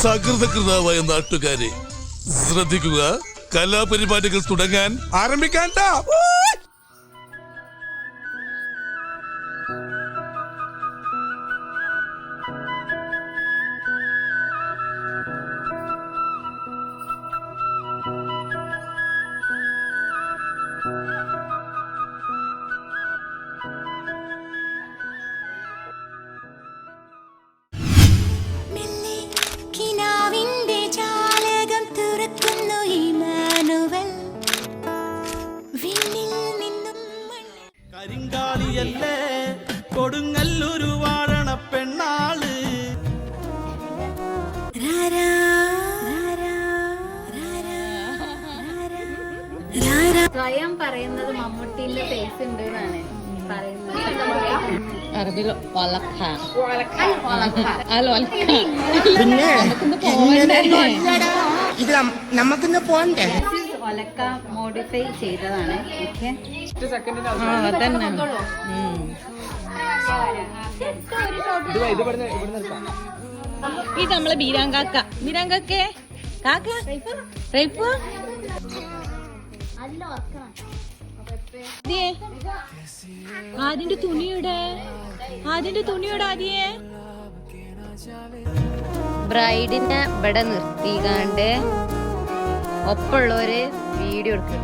സകൃതകൃതാവായ നാട്ടുകാരെ ശ്രദ്ധിക്കുക, കലാപരിപാടികൾ തുടങ്ങാൻ ആരംഭിക്കാൻ. കരിങ്കാളിയല്ലേ കൊടുങ്ങല്ലൊരു വാഴണ പെണ്ണാള്. സ്വയം പറയുന്നത് മമ്മൂട്ടിന്റെ ഫേസ് ഉണ്ട് എന്നാണ് പറയുന്നത്. പിന്നെ ഇത് നമുക്കിന്ന് പോണ്ടേ? ഒലക്ക മോഡിഫൈ ചെയ്തതാണ്. ഇത് നമ്മളെ ബീരാങ്കാക്ക. ബീരാങ്കാക്കേ കാക്ക റൈപ്പു ആദ്യന്റെ തുണിയുടെ ആദ്യേ ബ്രൈഡിനെ ഇവിടെ നിർത്തിക്കാണ്ട് ഒപ്പുള്ളവര് വീഡിയോ എടുക്കും.